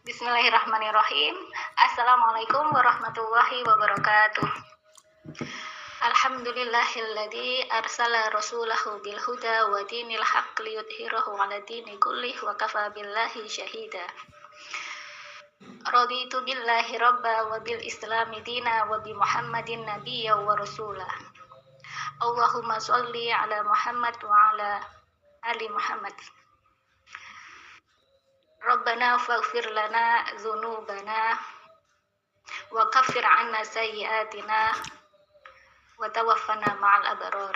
Bismillahirrahmanirrahim. Assalamualaikum warahmatullahi wabarakatuh. Alhamdulillahilladzi arsala rasulahu bil huda wa dinil haqq liyudhhirahu 'ala dini kullih wa kafa billahi syahida. Raditu billahi rabba wa bil islami dina wa bi Muhammadin nabiyya wa rasula. Allahumma sholli 'ala Muhammad wa 'ala ali Muhammad. Rabbana faghfir lana dzunubana wa kaffir 'anna sayyi'atina wa tawaffana ma'al abrar.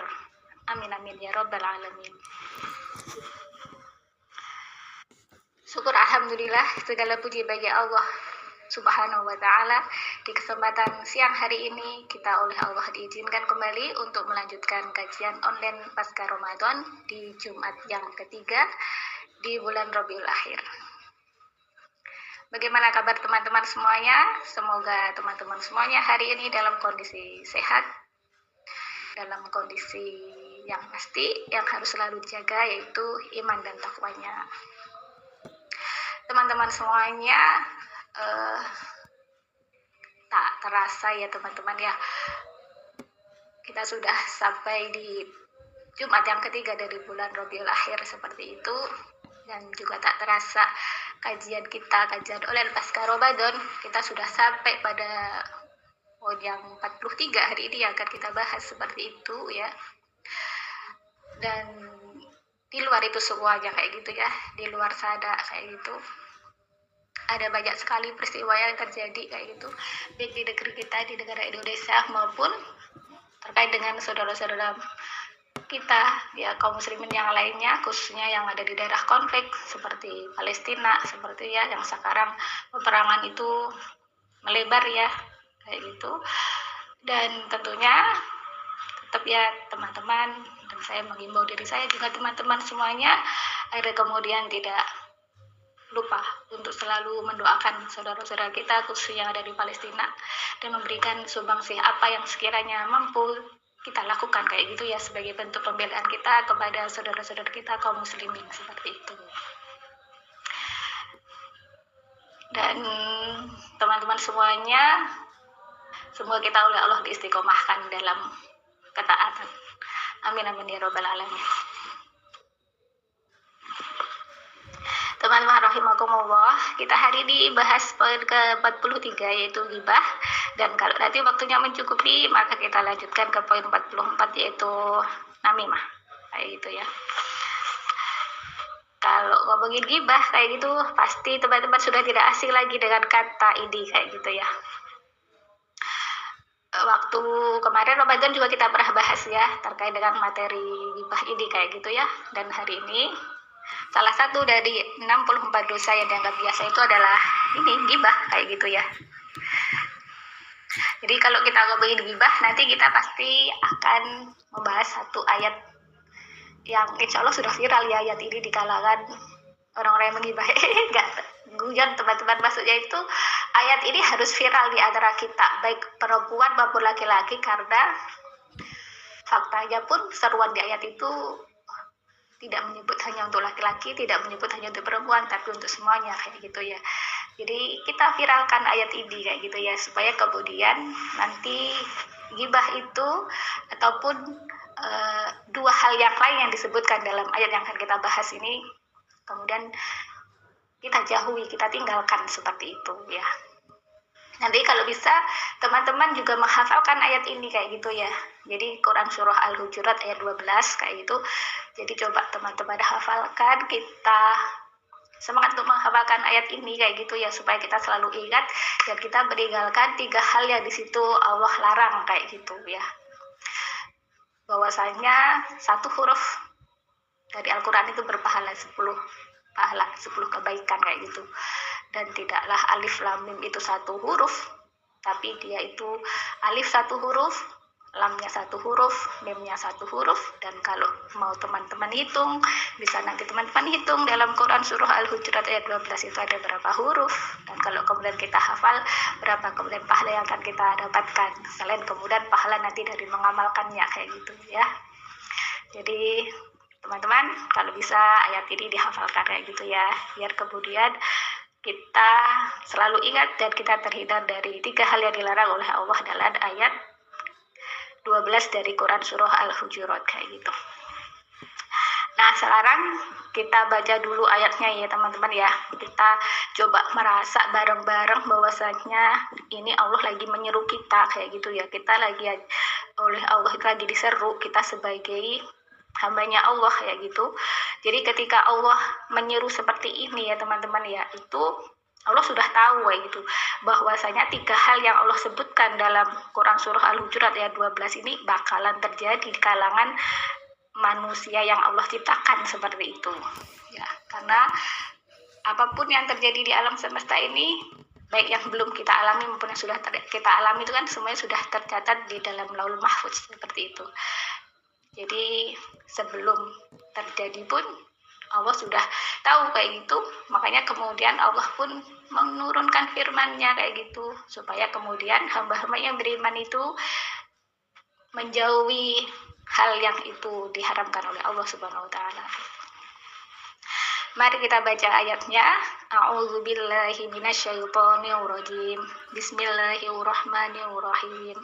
Amin amin ya rabbal alamin. Syukur alhamdulillah, segala puji bagi Allah Subhanahu wa taala. Di kesempatan siang hari ini kita oleh Allah diizinkan kembali untuk melanjutkan kajian online pasca Ramadan di Jumat yang ketiga di bulan Rabiul Akhir. Bagaimana kabar teman-teman semuanya? Semoga teman-teman semuanya hari ini dalam kondisi sehat, dalam kondisi yang pasti, yang harus selalu dijaga, yaitu iman dan takwanya. Teman-teman semuanya, tak terasa ya teman-teman ya, kita sudah sampai di Jumat yang ketiga dari bulan Rabiul Akhir seperti itu. Dan juga tak terasa kajian online pasca Ramadan, kita sudah sampai pada poin yang 43 hari ini yang akan kita bahas seperti itu ya. Dan di luar itu semuanya kayak gitu ya, di luar sana kayak gitu, ada banyak sekali peristiwa yang terjadi kayak gitu, baik di negeri kita, di negara Indonesia, maupun terkait dengan saudara-saudara kita ya, kaum muslimin yang lainnya, khususnya yang ada di daerah konflik seperti Palestina, seperti ya yang sekarang peperangan itu melebar ya kayak gitu. Dan tentunya tetap ya teman-teman, dan saya menghimbau diri saya juga teman-teman semuanya agar kemudian tidak lupa untuk selalu mendoakan saudara-saudara kita khususnya yang ada di Palestina, dan memberikan sumbangsih apa yang sekiranya mampu kita lakukan kayak gitu ya, sebagai bentuk pembelaan kita kepada saudara-saudara kita kaum muslimin seperti itu. Dan teman-teman semuanya, semoga kita oleh Allah diistiqomahkan dalam ketaatan. Amin amin ya rabbal alamin. Teman-teman rahimakumullah, kita hari ini bahas poin ke-43 yaitu ghibah. Dan kalau nanti waktunya mencukupi, maka kita lanjutkan ke poin 44 yaitu namimah kayak gitu ya. Kalau ngomongin ghibah kayak gitu, pasti teman-teman sudah tidak asing lagi dengan kata ini kayak gitu ya. Waktu kemarin Ramadan juga kita pernah bahas ya terkait dengan materi ghibah ini kayak gitu ya. Dan hari ini salah satu dari 64 dosa yang dianggap biasa itu adalah ini, ghibah kayak gitu ya. Jadi kalau kita ngomongin ghibah, nanti kita pasti akan membahas satu ayat yang insya Allah sudah viral ya, ayat ini di kalangan orang-orang yang menghibah. Enggak guyon teman-teman, maksudnya itu ayat ini harus viral di antara kita, baik perempuan maupun laki-laki, karena faktanya pun seruan di ayat itu tidak menyebut hanya untuk laki-laki, tidak menyebut hanya untuk perempuan, tapi untuk semuanya kayak gitu ya. Jadi kita viralkan ayat ini kayak gitu ya, supaya kemudian nanti ghibah itu ataupun dua hal yang lain yang disebutkan dalam ayat yang akan kita bahas ini, kemudian kita jauhi, kita tinggalkan seperti itu ya. Nanti kalau bisa teman-teman juga menghafalkan ayat ini kayak gitu ya. Jadi Quran surah Al-Hujurat ayat 12 kayak gitu. Jadi coba teman-teman hafalkan, kita semangat untuk menghafalkan ayat ini kayak gitu ya, supaya kita selalu ingat dan kita meninggalkan 3 hal yang di situ Allah larang kayak gitu ya. Bahwasanya satu huruf dari Al-Quran itu berpahala 10 pahala, 10 kebaikan kayak gitu. Dan tidaklah alif lam mim itu satu huruf, tapi dia itu alif satu huruf, lamnya satu huruf, mimnya satu huruf. Dan kalau mau teman-teman hitung, bisa nanti teman-teman hitung dalam Quran surah Al-Hujurat ayat 12 itu ada berapa huruf, dan kalau kemudian kita hafal, berapa kemudian pahala yang akan kita dapatkan, selain kemudian pahala nanti dari mengamalkannya kayak gitu ya. Jadi teman-teman kalau bisa ayat ini dihafalkan kayak gitu ya, biar kemudian kita selalu ingat dan kita terhindar dari 3 hal yang dilarang oleh Allah dalam ayat 12 dari Quran surah Al-Hujurat kayak gitu. Nah, sekarang kita baca dulu ayatnya ya teman-teman ya. Kita coba merasa bareng-bareng bahwasanya ini Allah lagi menyeru kita kayak gitu ya. Kita lagi oleh Allah itu lagi diseru, kita sebagai hambanya Allah kayak gitu. Jadi ketika Allah menyeru seperti ini ya teman-teman ya, itu Allah sudah tahu kayak gitu bahwasanya 3 hal yang Allah sebutkan dalam Quran surah Al-Hujurat ayat 12 ini bakalan terjadi di kalangan manusia yang Allah ciptakan seperti itu ya. Karena apapun yang terjadi di alam semesta ini, baik yang belum kita alami maupun yang sudah kita alami itu kan semuanya sudah tercatat di dalam Lauhul Mahfuz seperti itu. Jadi sebelum terjadi pun Allah sudah tahu kayak gitu, makanya kemudian Allah pun menurunkan firman-Nya kayak gitu supaya kemudian hamba-hamba yang beriman itu menjauhi hal yang itu diharamkan oleh Allah Subhanahu wa taala. Mari kita baca ayatnya. A'udzubillahi minasyaitonirrajim. Bismillahirrahmanirrahim.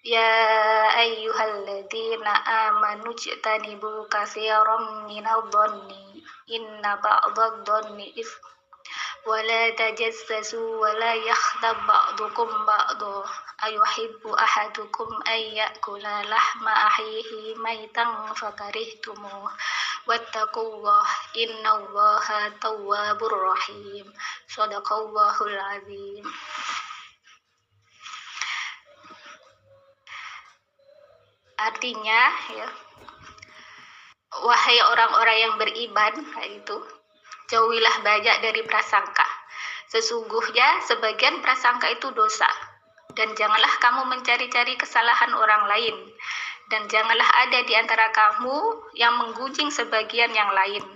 Ya ayyuhalladzina amanu ijtanibu katsiran minadh-dhanni inna ba'dadh-dhanni its wa la tajassasu wa la yakhtab ba'dukum ba'dha ayuhibbu ahadukum ay ya'kula lahma akhihi maitan fakarihtumuh wattaqullaha innallaha tawwabur rahim. Shadaqallahul azim. Artinya ya, wahai orang-orang yang beriman kayak itu, jauhilah banyak dari prasangka. Sesungguhnya sebagian prasangka itu dosa. Dan janganlah kamu mencari-cari kesalahan orang lain. Dan janganlah ada di antara kamu yang menggunjing sebagian yang lain.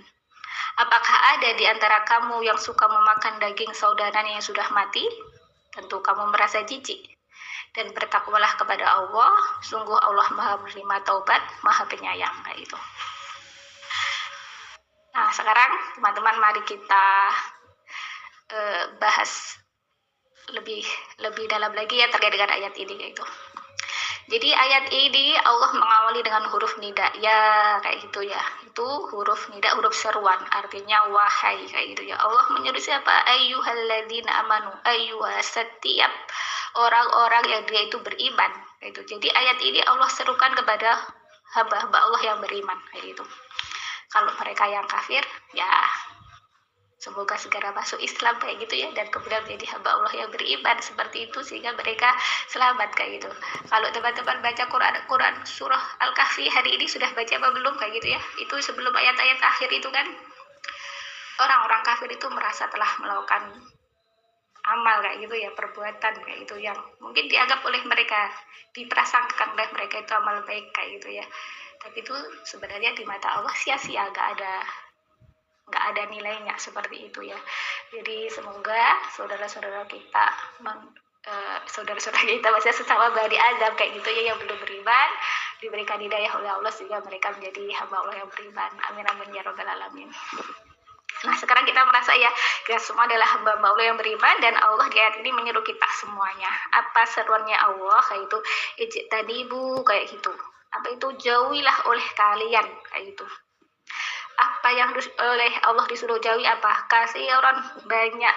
Apakah ada di antara kamu yang suka memakan daging saudaranya yang sudah mati? Tentu kamu merasa jijik. Dan bertakwalah kepada Allah, sungguh Allah Maha menerima taubat, Maha penyayang kayak itu. Nah, sekarang teman-teman mari kita bahas lebih dalam lagi ya terkait dengan ayat ini kayak itu. Jadi ayat ini Allah mengawali dengan huruf nida ya kayak gitu ya. Itu huruf nida, huruf seruan, artinya wahai kayak gitu ya. Allah menyuruh siapa? Ayyuhalladzina amanu, setiap orang-orang yang dia itu beriman kayak itu. Jadi ayat ini Allah serukan kepada hamba-hamba Allah yang beriman kayak gitu. Kalau mereka yang kafir ya semoga segera masuk Islam kayak gitu ya, dan kemudian menjadi hamba Allah yang beriman seperti itu sehingga mereka selamat kayak gitu. Kalau teman-teman baca Quran surah Al-Kahfi hari ini sudah baca apa belum kayak gitu ya? Itu sebelum ayat-ayat akhir itu kan orang-orang kafir itu merasa telah melakukan amal kayak gitu ya, perbuatan kayak gitu yang mungkin dianggap oleh mereka, diprasangkakan oleh mereka itu amal baik kayak gitu ya. Tapi itu sebenarnya di mata Allah sia-sia, nggak ada nilainya seperti itu ya. Jadi semoga saudara-saudara kita maksudnya sesama bani Adam kayak gitu ya yang belum beriman diberikan hidayah oleh Allah sehingga mereka menjadi hamba Allah yang beriman. Amin amin ya rabbal alamin. Nah, sekarang kita merasa ya, kita semua adalah hamba Allah yang beriman dan Allah di ayat ini menyeru kita semuanya. Apa seruannya Allah kayak itu? Ijtanibu kayak gitu. Apa itu? Jauhilah oleh kalian kayak gitu. Apa yang oleh Allah disuruh jauhi apa? Kasih orang banyak,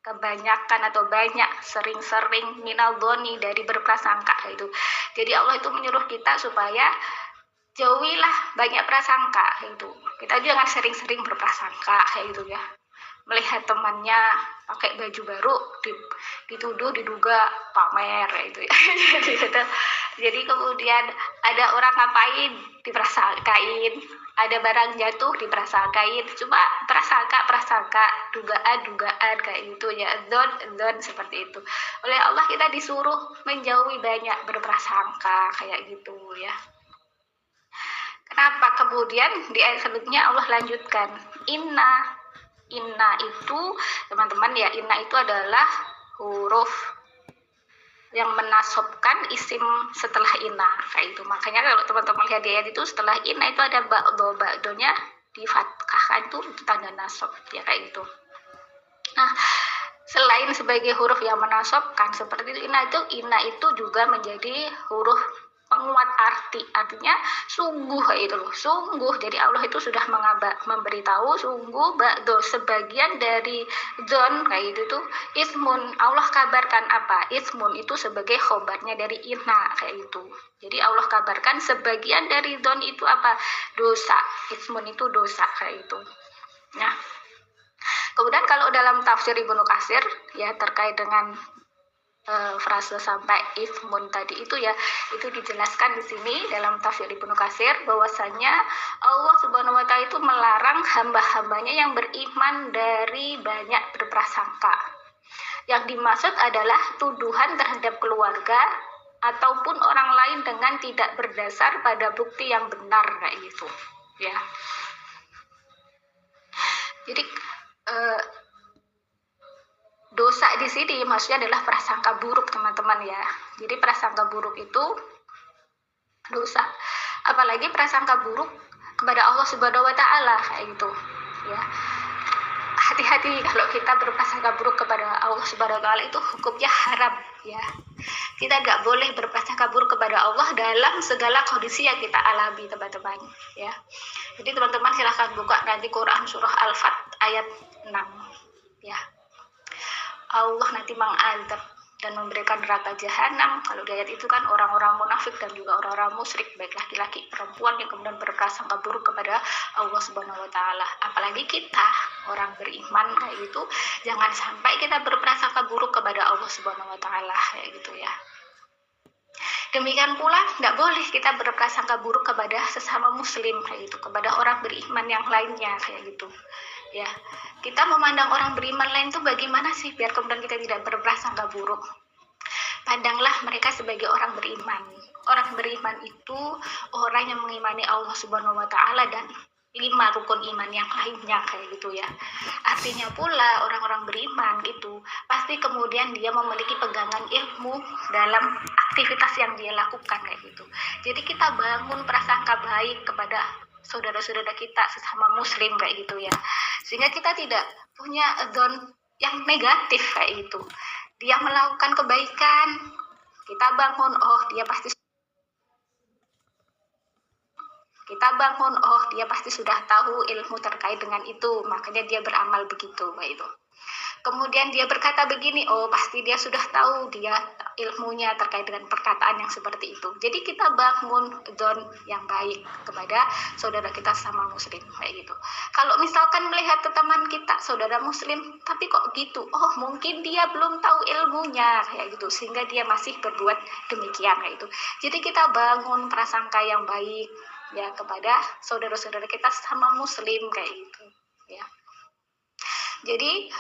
kebanyakan atau banyak, sering-sering minal-dhoni dari berprasangka kayak itu. Jadi Allah itu menyuruh kita supaya jauhilah banyak prasangka kayak gitu. Kita jangan sering-sering berprasangka kayak gitu ya. Melihat temannya pakai baju baru dituduh diduga pamer kayak gitu ya. Jadi kemudian ada orang ngapain diprasangkain, ada barang jatuh diprasangkain, cuma prasangka, dugaan kayak gitu ya, zon seperti itu. Oleh Allah kita disuruh menjauhi banyak berprasangka kayak gitu ya. Kenapa kemudian di ayat selanjutnya Allah lanjutkan inna itu teman-teman ya, inna itu adalah huruf yang menasobkan isim setelah inna kayak itu. Makanya kalau teman-teman lihat di ayat itu setelah inna itu ada ba'donya di fathahkan itu tanda nasab ya kayak gitu. Nah, lain sebagai huruf yang menasobkan seperti itu. Inna itu juga menjadi huruf penguat arti, artinya sungguh kayak itu loh, sungguh. Jadi Allah itu sudah memberitahu sungguh ba'do, sebagian dari zon kayak gitu tuh ismun. Allah kabarkan apa? Ismun itu sebagai khobarnya dari inna kayak itu. Jadi Allah kabarkan sebagian dari zon itu apa? Dosa. Ismun itu dosa kayak itu. Nah, kemudian kalau dalam tafsir Ibnu Katsir ya terkait dengan frase sampai ismun tadi itu ya, itu dijelaskan di sini dalam tafsir Ibnu Katsir bahwasanya Allah Subhanahu wa taala itu melarang hamba-hambanya yang beriman dari banyak berprasangka. Yang dimaksud adalah tuduhan terhadap keluarga ataupun orang lain dengan tidak berdasar pada bukti yang benar kayak gitu ya. Jadi dosa di sini maksudnya adalah prasangka buruk teman-teman ya. Jadi prasangka buruk itu dosa. Apalagi prasangka buruk kepada Allah Subhanahu wa taala kayak gitu ya. Hati-hati kalau kita berprasangka buruk kepada Allah Subhanahu wa taala, itu hukumnya haram ya. Kita nggak boleh berprasangka buruk kepada Allah dalam segala kondisi yang kita alami teman-teman ya. Jadi teman-teman silahkan buka nanti Quran surah Al-Fat ayat 6 ya. Allah nanti mengazab dan memberikan neraka jahanam. Kalau di ayat itu kan orang-orang munafik dan juga orang-orang musyrik, baik laki-laki perempuan yang kemudian berprasangka buruk kepada Allah Subhanahu wa taala. Apalagi kita orang beriman kayak gitu, jangan sampai kita berprasangka buruk kepada Allah Subhanahu wa taala kayak gitu ya. Demikian pula tidak boleh kita berprasangka buruk kepada sesama muslim kayak gitu, kepada orang beriman yang lainnya kayak gitu ya. Kita memandang orang beriman lain itu bagaimana sih biar kemudian kita tidak berprasangka buruk? Pandanglah mereka sebagai orang beriman. Orang beriman itu orang yang mengimani Allah Subhanahu wa taala dan 5 rukun iman yang lainnya kayak gitu ya. Artinya pula orang-orang beriman itu pasti kemudian dia memiliki pegangan ilmu dalam aktivitas yang dia lakukan kayak gitu. Jadi kita bangun prasangka baik kepada saudara-saudara kita sesama muslim kayak gitu ya, sehingga kita tidak punya zon yang negatif kayak gitu. Dia melakukan kebaikan, kita bangun dia pasti sudah tahu ilmu terkait dengan itu, makanya dia beramal begitu kayak itu. Kemudian dia berkata begini, pasti dia sudah tahu dia ilmunya terkait dengan perkataan yang seperti itu. Jadi kita bangun zon yang baik kepada saudara kita sama muslim kayak gitu. Kalau misalkan melihat teman kita saudara muslim, tapi kok gitu, mungkin dia belum tahu ilmunya kayak gitu, sehingga dia masih berbuat demikian kayak gitu. Jadi kita bangun prasangka yang baik ya kepada saudara-saudara kita sama muslim kayak gitu ya. Jadi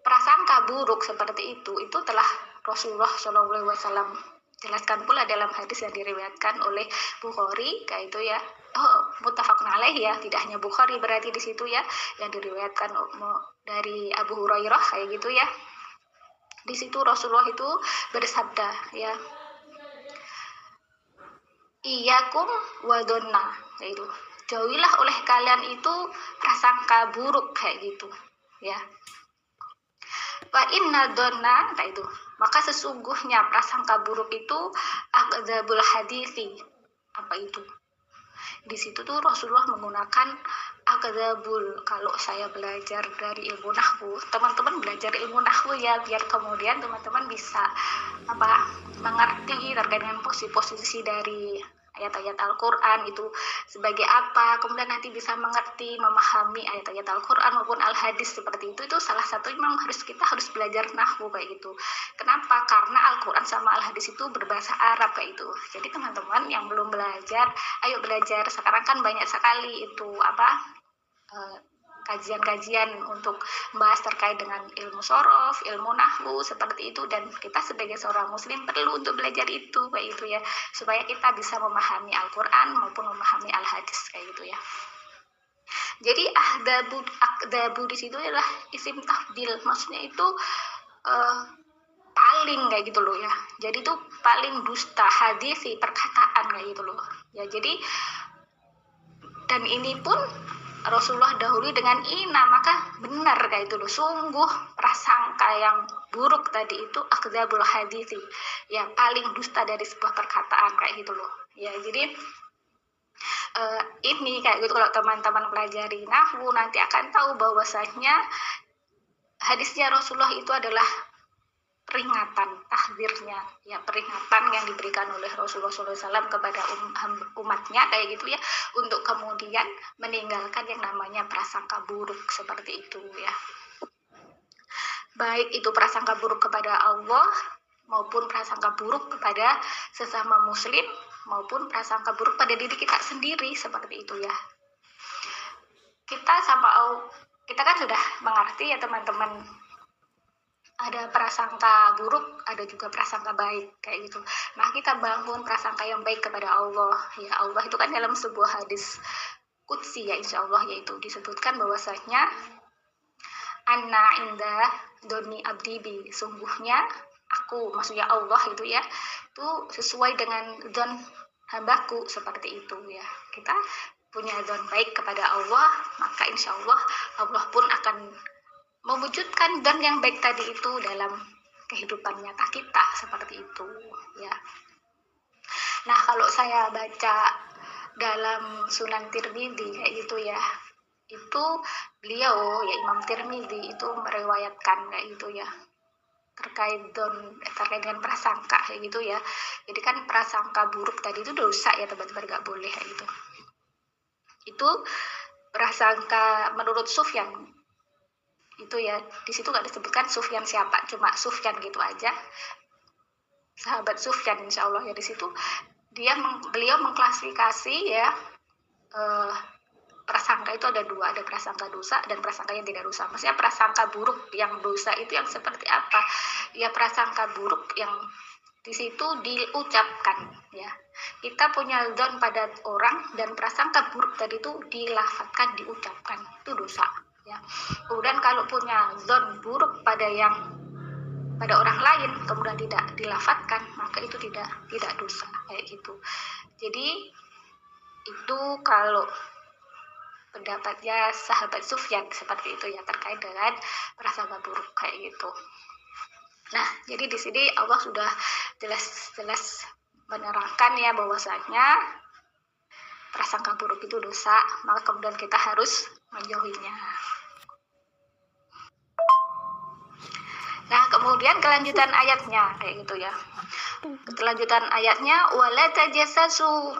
prasangka buruk seperti itu telah Rasulullah SAW jelaskan pula dalam hadis yang diriwayatkan oleh Bukhari kayak itu ya. Muttafaqun alaih ya, tidak hanya Bukhari berarti di situ ya, yang diriwayatkan dari Abu Hurairah kayak gitu ya. Di situ Rasulullah itu bersabda ya, Iyakum wadonna kayak itu. Jauhilah oleh kalian itu prasangka buruk kayak gitu ya. Wa inna donna kayak itu. Maka sesungguhnya prasangka buruk itu akdzabul hadisi. Apa itu? Di situ tuh Rasulullah menggunakan akdzabul. Kalau saya belajar dari ilmu nahwu, teman-teman belajar ilmu nahwu ya, biar kemudian teman-teman bisa mengerti terkait dengan posisi dari ayat-ayat Al-Quran itu sebagai apa, kemudian nanti bisa mengerti, memahami ayat-ayat Al-Quran maupun Al-Hadis seperti itu salah satu memang kita harus belajar nahwu kayak gitu. Kenapa? Karena Al-Quran sama Al-Hadis itu berbahasa Arab kayak itu. Jadi teman-teman yang belum belajar, ayo belajar. Sekarang kan banyak sekali itu kajian-kajian untuk membahas terkait dengan ilmu sorof, ilmu nahwu seperti itu, dan kita sebagai seorang muslim perlu untuk belajar itu kayak gitu ya, supaya kita bisa memahami Al-Quran maupun memahami Al-Hadis kayak gitu ya. Jadi akdabu di situ adalah isim tafdil, maksudnya itu paling kayak gitu loh ya. Jadi itu paling dusta, hadisi perkataan kayak gitu loh ya. Jadi dan ini pun Rasulullah dahului dengan ina, maka benar kayak itu loh. Sungguh prasangka yang buruk tadi itu akdzabul hadisi, ya paling dusta dari sebuah perkataan kayak gitu loh. Ya, jadi ini kayak gitu, kalau teman-teman pelajari nahwu nanti akan tahu bahwasanya hadisnya Rasulullah itu adalah peringatan, tahdzirnya, ya peringatan yang diberikan oleh Rasulullah SAW kepada umatnya kayak gitu ya, untuk kemudian meninggalkan yang namanya prasangka buruk seperti itu ya. Baik itu prasangka buruk kepada Allah maupun prasangka buruk kepada sesama muslim maupun prasangka buruk pada diri kita sendiri seperti itu ya. Kita kan sudah mengerti ya teman-teman, ada prasangka buruk, ada juga prasangka baik kayak gitu. Nah, kita bangun prasangka yang baik kepada Allah. Ya, Allah itu kan dalam sebuah hadis qudsi ya, insya Allah, yaitu disebutkan bahwasanya anna inda doni abdi bi, sungguhnya aku, maksudnya Allah itu ya, itu sesuai dengan don hambaku seperti itu ya. Kita punya don baik kepada Allah, maka insya Allah Allah pun akan mewujudkan don yang baik tadi itu dalam kehidupan nyata kita seperti itu ya. Nah, kalau saya baca dalam Sunan Tirmidzi kayak gitu ya, itu beliau ya Imam Tirmidzi itu meriwayatkan kayak gitu ya, terkait dengan prasangka kayak gitu ya. Jadi kan prasangka buruk tadi itu dosa ya teman-teman, nggak boleh kayak gitu. Itu prasangka menurut Sufyan itu ya, di situ nggak disebutkan Sufyan siapa, cuma Sufyan gitu aja, sahabat Sufyan insya Allah ya. Di situ beliau mengklasifikasi ya, prasangka itu ada dua, ada prasangka dosa dan prasangka yang tidak dosa. Maksudnya prasangka buruk yang dosa itu yang seperti apa ya? Prasangka buruk yang di situ diucapkan ya, kita punya dzon pada orang dan prasangka buruk tadi itu dilafadzkan, diucapkan, itu dosa ya. Kemudian kalau punya dzon buruk pada orang lain kemudian tidak dilafadzkan, maka itu tidak dosa kayak gitu. Jadi itu kalau pendapatnya sahabat Sufyan seperti itu ya, terkait dengan prasangka buruk kayak gitu. Nah, jadi di sini Allah sudah jelas menerangkan ya bahwasanya prasangka buruk itu dosa, maka kemudian kita harus menjauhinya. Nah, kemudian kelanjutan ayatnya kayak gitu ya. Kelanjutan ayatnya wala tajassasu,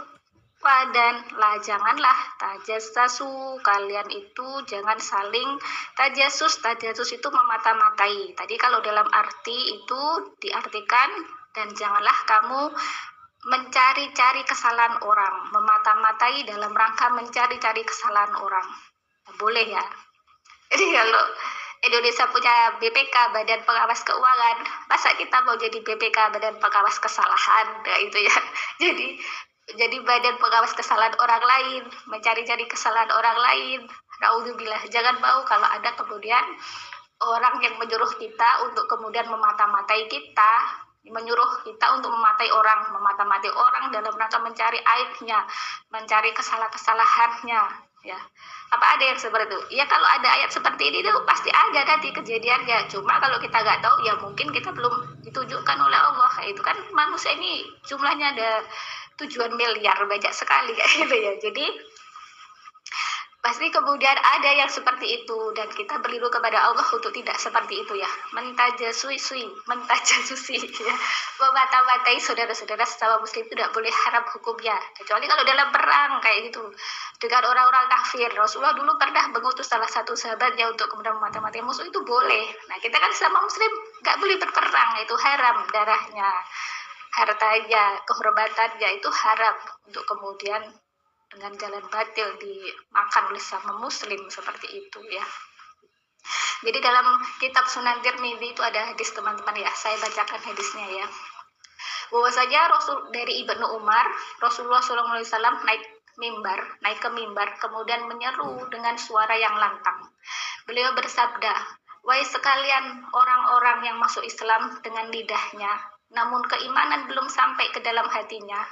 dan janganlah tajassasu, kalian itu jangan saling tajasus. Tajasus itu memata-matai. Tadi kalau dalam arti itu diartikan dan janganlah kamu mencari-cari kesalahan orang, memata-matai dalam rangka mencari-cari kesalahan orang. Boleh ya. Jadi kalau Indonesia punya BPK, Badan Pengawas Keuangan, masa kita mau jadi BPK, Badan Pengawas Kesalahan, nah itu ya. Jadi badan pengawas kesalahan orang lain, mencari-cari kesalahan orang lain. Naudzubillah, jangan mau kalau ada kemudian orang yang menyuruh kita untuk kemudian memata-matai kita, menyuruh kita untuk mematai orang dalam rangka mencari aibnya, mencari kesalahannya ya. Apa ada yang seperti itu? Ya kalau ada ayat seperti ini tuh pasti ada nanti kejadiannya. Cuma kalau kita nggak tahu ya mungkin kita belum ditunjukkan oleh Allah. Itu kan manusia ini jumlahnya ada 7 miliar, banyak sekali kayak gitu ya. Jadi pasti kemudian ada yang seperti itu dan kita berlindung kepada Allah untuk tidak seperti itu ya. Mentajasusi ya. Memata-matai saudara-saudara sesama muslim itu tidak boleh, haram hukumnya. Kecuali kalau dalam perang kayak gitu dengan orang-orang kafir. Rasulullah dulu pernah mengutus salah satu sahabatnya untuk kemudian memata-matai musuh, itu boleh. Nah, kita kan sama muslim nggak boleh berperang, itu haram, darahnya, hartanya, kehormatannya itu haram untuk kemudian dengan jalan batil dimakan oleh sama muslim seperti itu ya. Jadi dalam kitab Sunan Tirmidzi itu ada hadis teman-teman ya, saya bacakan hadisnya ya. Bahwasanya dari Ibnu Umar, Rasulullah SAW naik ke mimbar kemudian menyeru dengan suara yang lantang. Beliau bersabda, "Wahai sekalian orang-orang yang masuk Islam dengan lidahnya, namun keimanan belum sampai ke dalam hatinya,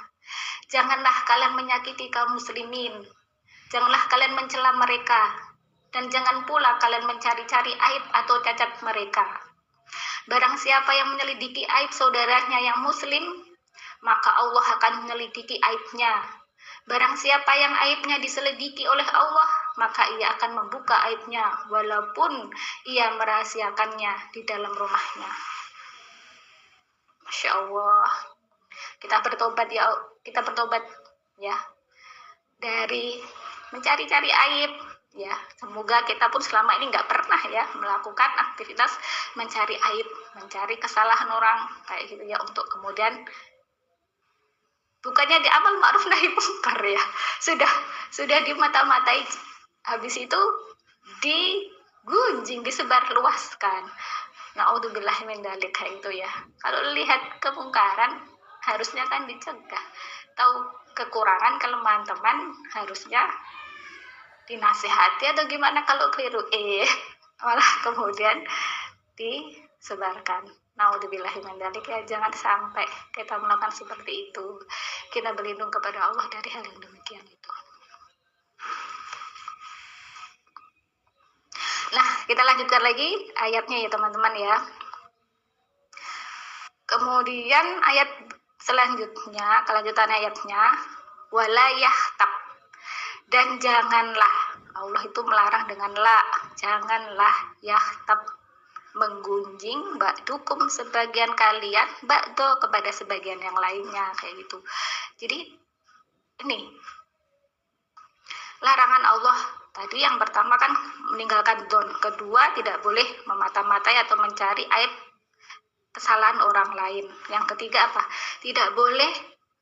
janganlah kalian menyakiti kaum muslimin. Janganlah kalian mencela mereka, dan jangan pula kalian mencari-cari aib atau cacat mereka. Barang siapa yang menyelidiki aib saudaranya yang muslim, maka Allah akan menyelidiki aibnya. Barang siapa yang aibnya diselidiki oleh Allah, maka ia akan membuka aibnya, walaupun ia merahasiakannya di dalam rumahnya. Masya Allah. Kita bertobat ya dari mencari-cari aib ya. Semoga kita pun selama ini nggak pernah ya melakukan aktivitas mencari aib, mencari kesalahan orang kayak gitu ya, untuk kemudian bukannya di amal ma'ruf nahi munkar ya, sudah dimata-matai, habis itu digunjing, disebarluaskan. Naudzubillah min dzalik kayak itu ya. Kalau lihat kemungkaran harusnya kan dicegah. Tahu kekurangan, kelemahan teman harusnya dinasihati atau gimana kalau keliru malah kemudian disebarkan. Naudzubillah min dzalik ya, jangan sampai kita melakukan seperti itu. Kita berlindung kepada Allah dari hal yang demikian itu. Nah, kita lanjutkan lagi ayatnya ya teman-teman ya. Kemudian ayat selanjutnya, kelanjutan ayatnya, wala yahtab, dan janganlah, Allah itu melarang dengan la, janganlah yahtab, menggunjing ba'dukum, sebagian kalian, ba'do, kepada sebagian yang lainnya kayak gitu. Jadi ini larangan Allah tadi, yang pertama kan meninggalkan don, kedua tidak boleh memata-matai atau mencari aib kesalahan orang lain, yang ketiga apa? Tidak boleh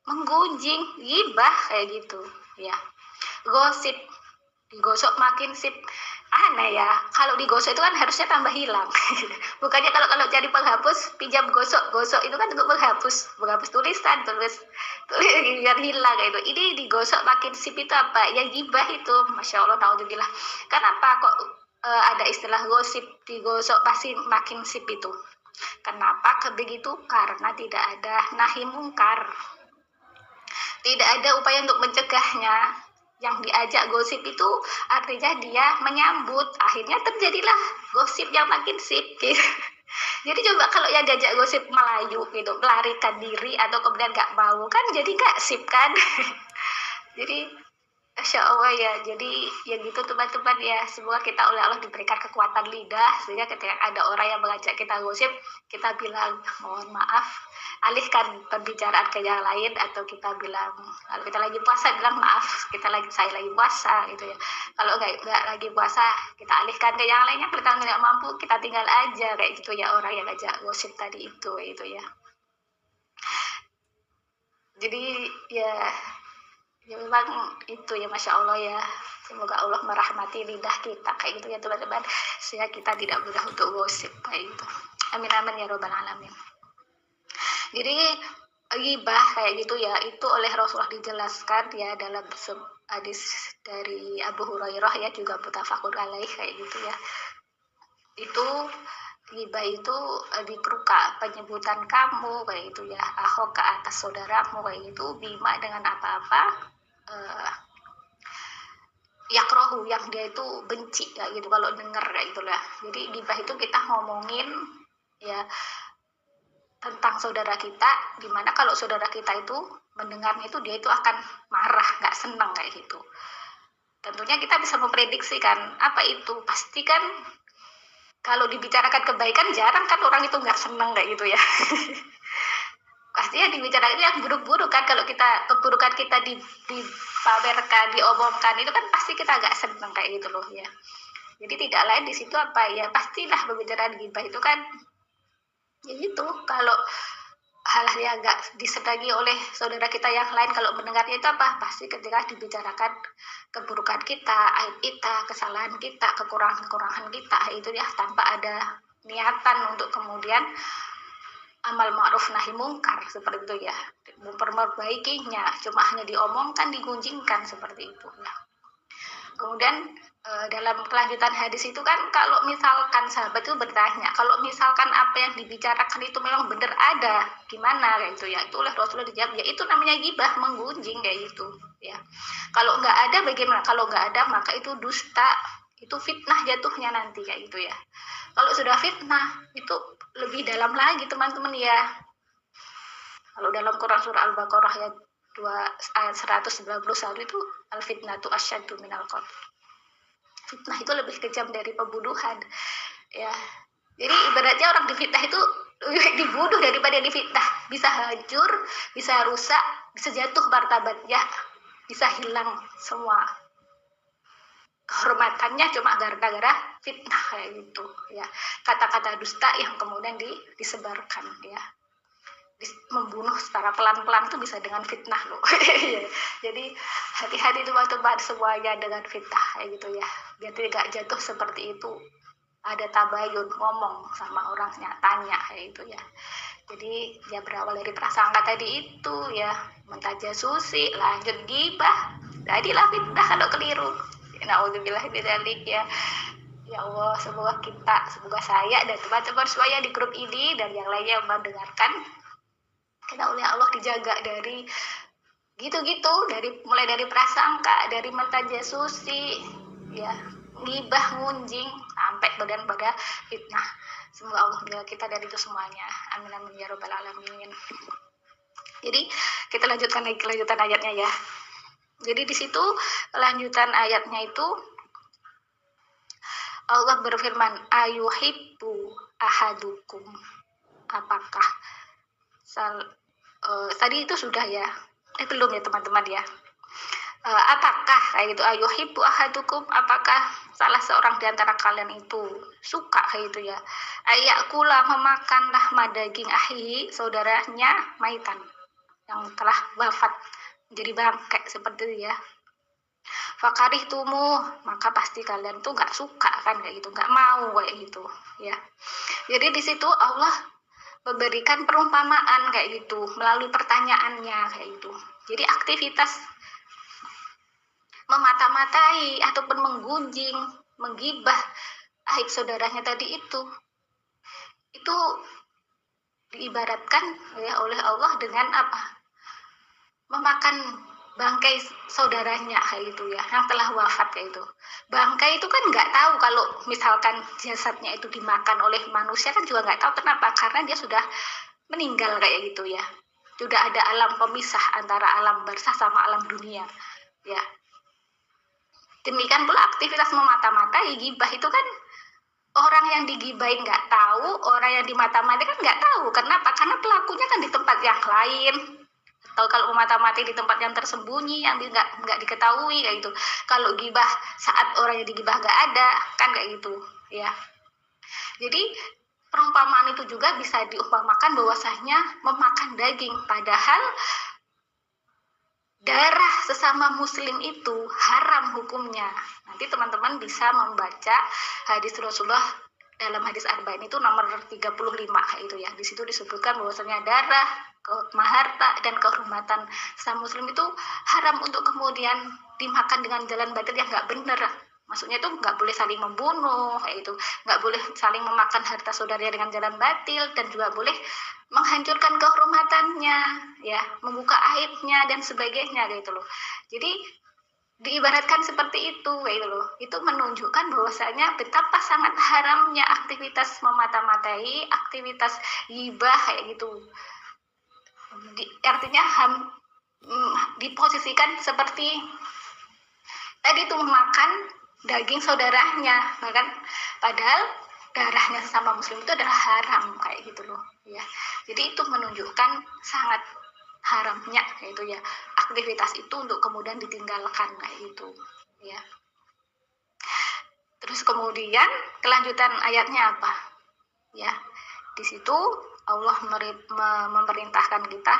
menggunjing, ghibah kayak gitu ya. Gosip, digosok makin sip, aneh ya. Kalau digosok itu kan harusnya tambah hilang. Bukannya kalau cari penghapus pinjam gosok itu kan untuk menghapus tulisan, tulis biar hilang kayak itu. Ini digosok makin sip itu apa? Ya ghibah itu. Masya Allah, naudzubillah. Kenapa kok ada istilah gosip, digosok pasti makin sip itu? Kenapa begitu? Karena tidak ada nahi mungkar, tidak ada upaya untuk mencegahnya. Yang diajak gosip itu artinya dia menyambut, akhirnya terjadilah gosip yang makin sip gitu. Jadi coba kalau yang diajak gosip melayu gitu, melarikan diri atau kemudian gak mau, kan jadi gak sip kan. Jadi Masya Allah ya, jadi ya gitu teman-teman ya, semoga kita oleh Allah diberikan kekuatan lidah, sehingga ketika ada orang yang mengajak kita gosip, kita bilang mohon maaf, alihkan pembicaraan ke yang lain, atau kita bilang kalau kita lagi puasa bilang maaf, saya lagi puasa gitu ya. Kalau nggak lagi puasa, kita alihkan ke yang lainnya. Kita nggak mampu, kita tinggal aja kayak gitu ya, orang yang ngajak gosip tadi itu ya. Jadi ya memang itu ya, Masya Allah ya, semoga Allah merahmati lidah kita kayak gitu ya teman-teman, sehingga kita tidak mudah untuk gosip kayak gitu. Amin amin ya robbal alamin. Jadi ghibah kayak gitu ya, itu oleh Rasulullah dijelaskan ya dalam hadis dari Abu Hurairah ya, juga muttafaqun alaih kayak gitu ya. Itu ghibah itu dikeruka penyebutan kamu kayak gitu ya, ahok ke atas saudaramu kayak gitu, bima dengan apa-apa yakrohu, yang dia itu benci kayak gitu kalau denger kayak gitulah. Jadi ghibah itu kita ngomongin ya tentang saudara kita, dimana kalau saudara kita itu mendengarnya itu dia itu akan marah, nggak senang kayak gitu. Tentunya kita bisa memprediksi kan apa itu, pasti kan kalau dibicarakan kebaikan jarang kan orang itu nggak senang kayak gitu ya. Pasti yang dibicarakan itu yang buruk-buruk kan, kalau kita keburukan kita dipamerkan, diomongkan, itu kan pasti kita agak senang kayak gitu loh ya. Jadi tidak lain di situ apa ya, pastilah pembicaraan ghibah itu kan ya gitu, kalau hal yang nggak disenangi oleh saudara kita yang lain, kalau mendengarnya itu apa, pasti ketika dibicarakan keburukan kita, aib kita, kesalahan kita, kekurangan kita itu ya, tanpa ada niatan untuk kemudian amal ma'ruf nahi mungkar seperti itu ya, memperbaikinya, cuma hanya diomongkan, digunjingkan seperti itu ya. Kemudian dalam kelanjutan hadis itu kan, kalau misalkan sahabat itu bertanya, kalau misalkan apa yang dibicarakan itu memang benar ada, gimana kayak gitu ya. Itu oleh Rasulullah dijawab, ya itu namanya gibah, menggunjing kayak gitu ya. Kalau nggak ada bagaimana? Kalau nggak ada maka itu dusta, itu fitnah jatuhnya nanti kayak gitu ya. Kalau sudah fitnah itu lebih dalam lagi teman-teman ya. Kalau dalam Quran surah Al-Baqarah ayat 2 ayat 191 itu al-fitnatu asyaddu minal qatl. Fitnah itu lebih kejam dari pembunuhan ya. Jadi ibaratnya orang difitnah itu dibunuh daripada difitnah. Bisa hancur, bisa rusak, bisa jatuh martabatnya, bisa hilang semua kehormatannya cuma gara-gara fitnah kayak gitu ya. Kata-kata dusta yang kemudian disebarkan ya. Membunuh secara pelan-pelan itu bisa dengan fitnah loh. Jadi hati-hati teman-teman semuanya dengan fitnah kayak gitu ya, biar tidak jatuh seperti itu. Ada tabayun, ngomong sama orangnya, tanya kayak gitu ya. Jadi ya berawal dari prasangka tadi itu ya, mentajasusi, lanjut gibah, jadilah fitnah kalau keliru. Naudzubillah bidzalik ya. Ya Allah, semoga saya dan teman-teman semuanya di grup ini dan yang lainnya yang mendengarkan, kita oleh Allah dijaga dari gitu-gitu, mulai dari prasangka, dari mentajasusi ya, ngibah, ngunjing, sampai pada fitnah. Semoga Allah menjaga kita dari itu semuanya. Amin amin ya robbal alamin. Jadi kita lanjutkan lagi kelanjutan ayatnya ya. Jadi di situ kelanjutan ayatnya itu Allah berfirman, ayuhibbu ahadukum, apakah tadi itu sudah ya, belum ya teman-teman ya. Apakah kayak gitu, ayuhibbu ahadukum, apakah salah seorang di antara kalian itu suka kayak gitu ya, ayakula, memakanlah daging ahi, saudaranya, maitan, yang telah wafat menjadi bangkai seperti itu ya. Fakarih tumu, maka pasti kalian tuh nggak suka kan kayak gitu, nggak mau kayak gitu ya. Jadi di situ Allah memberikan perumpamaan kayak gitu melalui pertanyaannya kayak gitu. Jadi aktivitas memata-matai ataupun menggunjing, menggibah aib saudaranya tadi itu diibaratkan ya oleh Allah dengan apa? Memakan bangkai saudaranya kayak gitu ya, yang telah wafat kayak itu. Bangkai itu kan nggak tahu, kalau misalkan jasadnya itu dimakan oleh manusia kan juga nggak tahu kenapa, karena dia sudah meninggal kayak gitu ya. Sudah ada alam pemisah antara alam barzah sama alam dunia ya. Demikian pula aktivitas memata-matai, gibah itu kan orang yang digibahin nggak tahu, orang yang dimata-matai kan nggak tahu. Kenapa? Karena pelakunya kan di tempat yang lain. Atau kalau memata-matai di tempat yang tersembunyi, yang nggak diketahui kayak gitu. Kalau gibah saat orang yang digibah nggak ada, kan kayak gitu ya. Jadi perumpamaan itu juga bisa diumpamakan bahwasanya memakan daging, padahal darah sesama muslim itu haram hukumnya. Nanti teman-teman bisa membaca hadis Rasulullah dalam hadis Arba'in itu nomor 35 itu ya. Di situ disebutkan bahwasanya darah, harta dan kehormatan sesama muslim itu haram untuk kemudian dimakan dengan jalan batil yang nggak benar. Maksudnya itu nggak boleh saling membunuh kayak itu, nggak boleh saling memakan harta saudaranya dengan jalan batil, dan juga boleh menghancurkan kehormatannya ya, membuka aibnya dan sebagainya gitu loh. Jadi diibaratkan seperti itu kayak gitu loh. Itu menunjukkan bahwasanya betapa sangat haramnya aktivitas memata-matai, aktivitas ghibah kayak gitu. Artinya diposisikan seperti tadi itu, memakan daging saudaranya, bahkan padahal darahnya sesama muslim itu adalah haram kayak gitu loh ya. Jadi itu menunjukkan sangat haramnya kayak gitu ya, aktivitas itu untuk kemudian ditinggalkan kayak gitu ya. Terus kemudian kelanjutan ayatnya apa ya, di situ Allah memerintahkan kita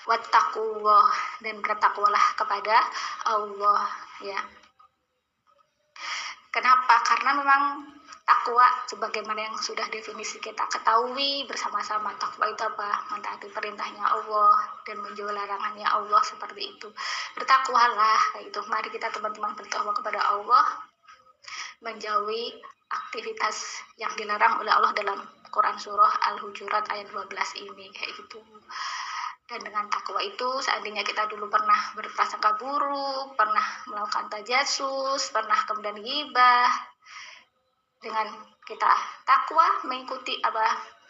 wattaqullah, dan bertakwalah kepada Allah ya. Kenapa? Karena memang takwa sebagaimana yang sudah definisi kita ketahui bersama-sama, takwa itu apa? Mentaati perintahnya Allah dan menjauhi larangannya Allah, seperti itu. Bertakwalah kayak itu. Mari kita teman-teman bertakwa kepada Allah menjauhi aktivitas yang dilarang oleh Allah dalam Quran surah Al-Hujurat ayat 12 ini kayak gitu. Dan dengan takwa itu seandainya kita dulu pernah berprasangka buruk, pernah melakukan tajasus, pernah kemudian ghibah, dengan kita takwa mengikuti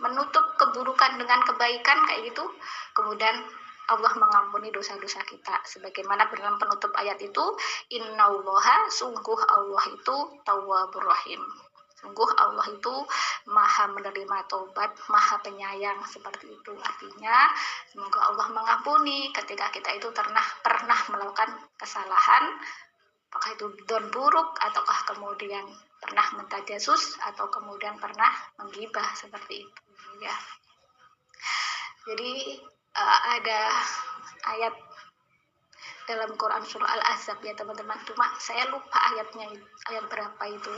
menutup keburukan dengan kebaikan kayak gitu, kemudian Allah mengampuni dosa-dosa kita sebagaimana dalam penutup ayat itu, innallaha, sungguh Allah itu tawwabur rahim, sungguh Allah itu maha menerima taubat, maha penyayang, seperti itu. Artinya semoga Allah mengampuni ketika kita itu pernah melakukan kesalahan, apakah itu don buruk ataukah kemudian pernah mentajasus atau kemudian pernah menggibah, seperti itu ya. Jadi ada ayat dalam Quran surah Al-Ahzab ya teman-teman, cuma saya lupa ayatnya, ayat berapa itu.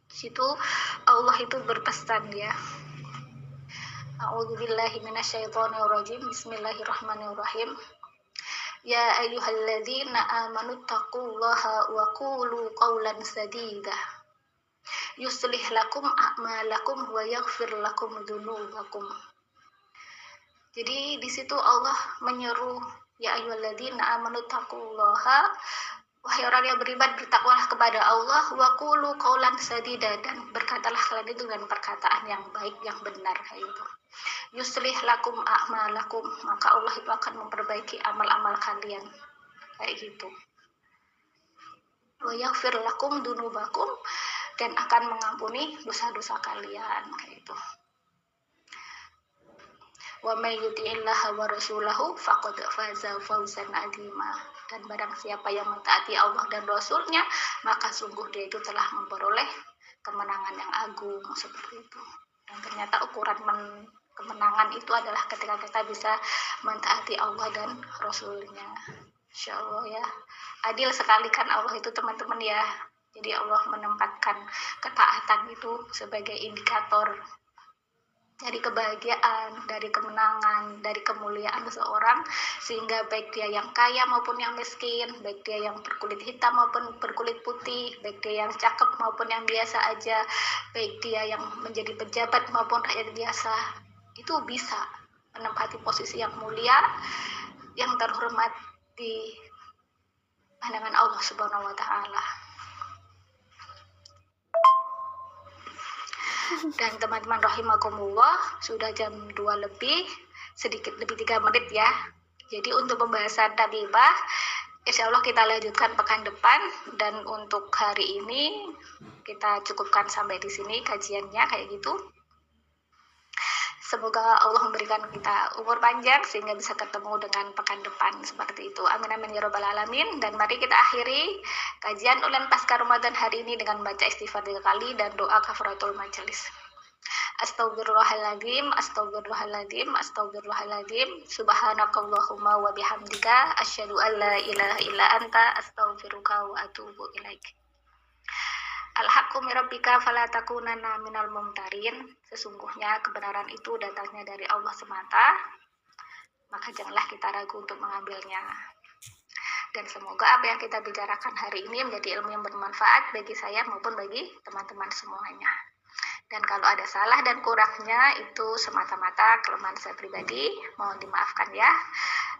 Situ Allah itu berpesan ya, a'udzubillahi minasyaitonirrajim, bismillahirrahmanirrahim. Ya ayyuhalladzina amanu taqullaha wa qulu qawlan sadida yuslih lakum a'malakum wa yaghfir lakum dzunubakum. Jadi di situ Allah menyeru, ya ayyuhalladzina amanu taqullaha, wahai orang yang beriman, bertakwalah kepada Allah, wa qulu qawlan sadida, dan berkatalah kalian itu dengan perkataan yang baik, yang benar kayak gitu. Yuslih lakum a'malakum, maka Allah itu akan memperbaiki amal-amal kalian kayak gitu. Wa yaghfir lakum dzunubakum, dan akan mengampuni dosa-dosa kalian kayak gitu. Wa may yuti'illaha wa rasulahu faqad faza fawzan 'azima, dan barang siapa yang mentaati Allah dan Rasulnya, maka sungguh dia itu telah memperoleh kemenangan yang agung, seperti itu. Dan ternyata ukuran kemenangan itu adalah ketika kita bisa mentaati Allah dan Rasulnya. Insya Allah ya, adil sekali kan Allah itu teman-teman ya. Jadi Allah menempatkan ketaatan itu sebagai indikator dari kebahagiaan, dari kemenangan, dari kemuliaan seseorang, sehingga baik dia yang kaya maupun yang miskin, baik dia yang berkulit hitam maupun berkulit putih, baik dia yang cakep maupun yang biasa aja, baik dia yang menjadi pejabat maupun rakyat biasa, itu bisa menempati posisi yang mulia, yang terhormat di pandangan Allah Subhanahu wa Ta'ala. Dan teman-teman rahimakumullah, sudah jam 2 lebih, sedikit lebih 3 menit ya. Jadi untuk pembahasan tamimah, insya Allah kita lanjutkan pekan depan, dan untuk hari ini kita cukupkan sampai di sini kajiannya kayak gitu. Semoga Allah memberikan kita umur panjang sehingga bisa ketemu dengan pekan depan, seperti itu. Amin amin ya robbal alamin. Dan mari kita akhiri kajian Ulen Pasca Ramadan hari ini dengan baca istighfar 3 kali dan doa kafaratul majelis. Astagfirullahaladzim, astagfirullahaladzim, astagfirullahaladzim. Subhanakallahumma wa bihamdika asyhadu an la ilaha illa anta astaghfiruka wa atubu ilaik. Al-haqqu min rabbika fala takunanna minal mumtarin. Sesungguhnya kebenaran itu datangnya dari Allah semata, maka janganlah kita ragu untuk mengambilnya. Dan semoga apa yang kita bicarakan hari ini menjadi ilmu yang bermanfaat bagi saya maupun bagi teman-teman semuanya. Dan kalau ada salah dan kurangnya itu semata-mata kelemahan saya pribadi, mohon dimaafkan ya.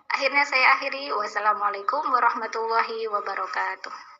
Akhirnya saya akhiri. Wassalamualaikum warahmatullahi wabarakatuh.